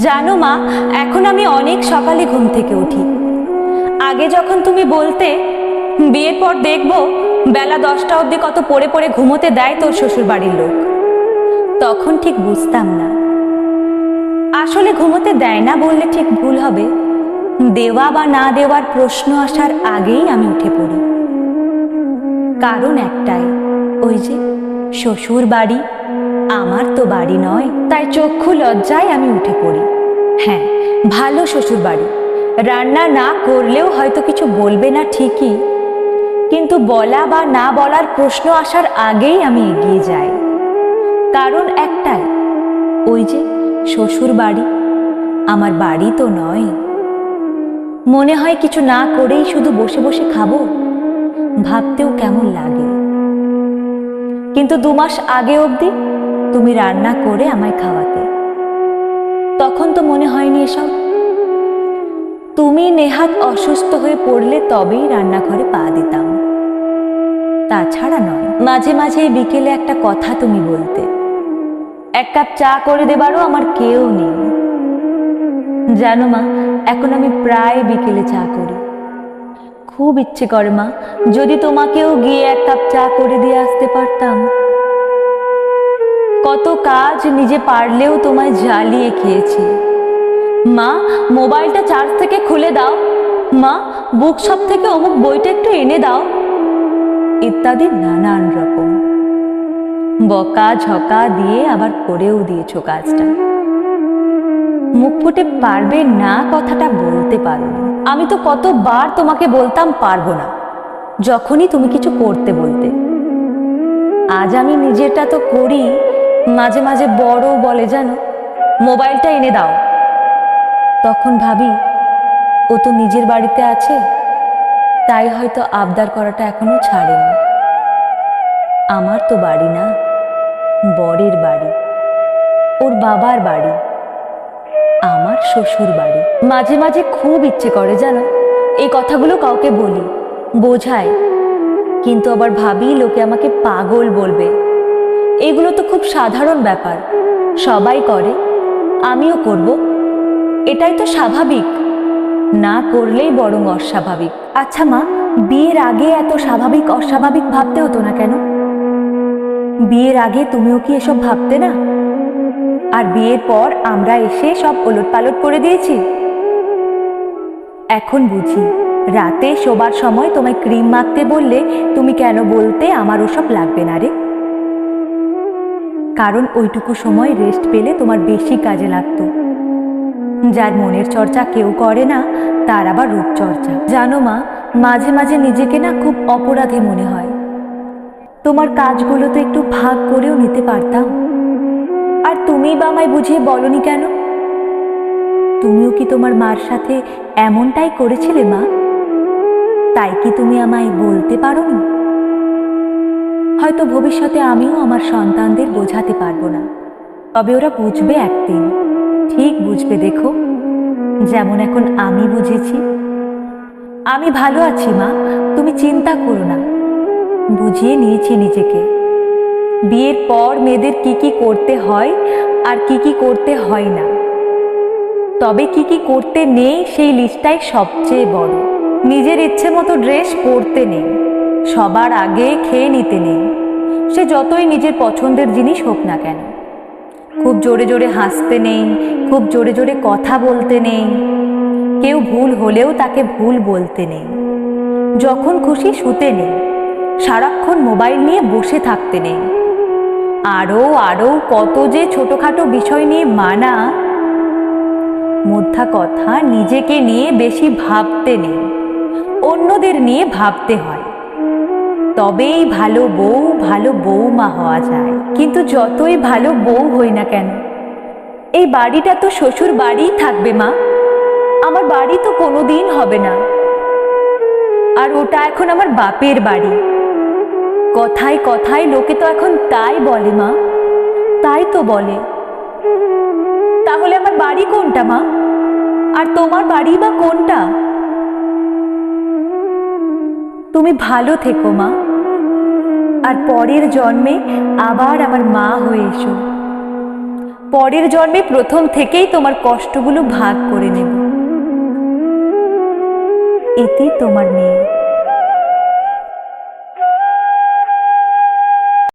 জানো মা, এখন আমি অনেক সকালে ঘুম থেকে উঠি। আগে যখন তুমি বলতে বিয়ের পর দেখবো বেলা 10টা অবধি কত পড়ে পড়ে ঘুমোতে দেয় তোর শ্বশুর বাড়ির লোক, তখন ঠিক বুঝতাম না। আসলে ঘুমোতে দেয় না বললে ঠিক ভুল হবে, দেওয়া বা না দেওয়ার প্রশ্ন আসার আগেই আমি উঠে পড়ি। কারণ একটাই, ওই যে শ্বশুর বাড়ি, আমার তো বাড়ি নয়, তাই চক্ষু লজ্জায় আমি উঠে পড়ি। হ্যাঁ, ভালো শ্বশুর বাড়ি, রান্না না করলেও হয়তো কিছু বলবে না ঠিকই, কিন্তু বলা বা না বলার প্রশ্ন আসার আগেই আমি এগিয়ে যাই। কারণ একটাই, ওই যে শ্বশুর বাড়ি, আমার বাড়ি তো নয়। মনে হয় কিছু না করেই শুধু বসে বসে খাবো, ভাবতেও কেমন লাগে। কিন্তু 2 মাস আগে অবধি তুমি রান্না করে আমায় খাওয়াতে, তখন তো মনে হয়নি এসব। তুমি নেহাত অসুস্থ হয়ে পড়লে তবেই রান্নাঘরে পা দিতাম, তাছাড়া নয়। মাঝে মাঝে বিকেলে একটা কথা তুমি বলতে, 1 কাপ চা করে দেবারও আমার কেউ নেই। জানো মা, এখন আমি প্রায় বিকেলে চা করি। খুব ইচ্ছে করে মা, যদি তোমাকেও গিয়ে 1 কাপ চা করে দিয়ে আসতে পারতাম। কত কাজ নিজে পারলেও তোমায় জ্বালিয়ে খেয়েছি। মা, মোবাইলটা চার্জ থেকে খুলে দাও, মা বুক শপ থেকে অমুক বইটা একটু এনে দাও, ইত্যাদি নানান রকম বকা ঝকা দিয়ে আবার করেও দিয়েছো কাজটা। মুখ ফুটে পারবে না কথাটা বলতে পারো। আমি তো কতবার তোমাকে বলতাম পারবো না, যখনই তুমি কিছু করতে বলতে। আজ আমি নিজেরটা তো করি, মাঝে মাঝে বড় বলে জানো, মোবাইলটা এনে দাও। তখন ভাবি, ও তো নিজের বাড়িতে আছে, তাই হয়তো আবদার করাটা এখনো ছাড়েনি। আমার তো বাড়ি না, বরের বাড়ি, ওর বাবার বাড়ি, আমার শ্বশুর বাড়ি। মাঝে মাঝে খুব ইচ্ছে করে জানো, এই কথাগুলো কাউকে বলি, বোঝাই, কিন্তু আবার ভাবি লোকে আমাকে পাগল বলবে। এগুলো তো খুব সাধারণ ব্যাপার, সবাই করে, আমিও করব, এটাই তো স্বাভাবিক, না করলেই বরং অস্বাভাবিক। আচ্ছা মা, বিয়ের আগে এত স্বাভাবিক অস্বাভাবিক ভাবতে হতো না কেন? বিয়ের আগে তুমিও কি এসব ভাবতে না? আর বিয়ের পর আমরা এসে সব ওলটপালট করে দিয়েছি। এখন বুঝি, রাতে শোবার সময় তোমায় ক্রিম মাখতে বললে তুমি কেন বলতে আমার ওসব লাগবে না রে? কারণ ওইটুকু সময় রেস্ট পেলে তোমার বেশি কাজে লাগতো। যার মনের চর্চা কেউ করে না, তার আবার রূপচর্চা। জানো মা, মাঝে মাঝে নিজেকে না খুব অপরাধী মনে হয়। তোমার কাজগুলো তো একটু ভাগ করেও নিতে পারতাম, আর তুমি বা আমায় বুঝিয়ে বলনি কেন? তুমিও কি তোমার মার সাথে এমনটাই করেছিলে মা? তাই কি তুমি আমায় বলতে পারোনি? হয়তো ভবিষ্যতে আমিও আমার সন্তানদের বোঝাতে পারবো না, তবে ওরা বুঝবে একদিন, ঠিক বুঝবে। দেখো, যেমন এখন আমি বুঝেছি। আমি ভালো আছি মা, তুমি চিন্তা করো না, বুঝিয়ে নিয়েছি নিজেকে। বিয়ের পর মেয়েদের কি কি করতে হয় আর কি কি করতে হয় না, তবে কি কি করতে নেই সেই লিস্টটাই সবচেয়ে বড়। নিজের ইচ্ছে মতো ড্রেস পরতে নেই, সবার আগে খেয়ে নিতে নেই, সে যতই নিজের পছন্দের জিনিস হোক না কেন। খুব জোরে জোরে হাসতে নেই, খুব জোরে জোরে কথা বলতে নেই, কেউ ভুল হলেও তাকে ভুল বলতে নেই, যখন খুশি শুতে নেই, সারাক্ষণ মোবাইল নিয়ে বসে থাকতে নেই। আরও আরও কত যে ছোটখাটো বিষয় নিয়ে মানা। মোদ্দা কথা, নিজেকে নিয়ে বেশি ভাবতে নেই, অন্যদের নিয়ে ভাবতে হয়, তবেই ভালো বউ ভালো বউমা হওয়া যায়। কিন্তু যতই ভালো বউ হই না কেন, এই বাড়িটা তো শ্বশুর বাড়িই থাকবে মা, আমার বাড়ি তো কোনোদিন হবে না। আর ওটা এখন আমার বাপের বাড়ি। কথায় কথায় লোকে তো এখন তাই বলে মা, তাই তো বলে। তাহলে আমার বাড়ি কোনটা মা? আর তোমার বাড়ি বা কোনটা? তুমি ভালো থেকো মা, আর পরের জন্মে আবার আমার মা হয়ে এসো। পরের জন্মে প্রথম থেকেই তোমার কষ্টগুলো ভাগ করে নেব। ইতি তোমার মেয়ে।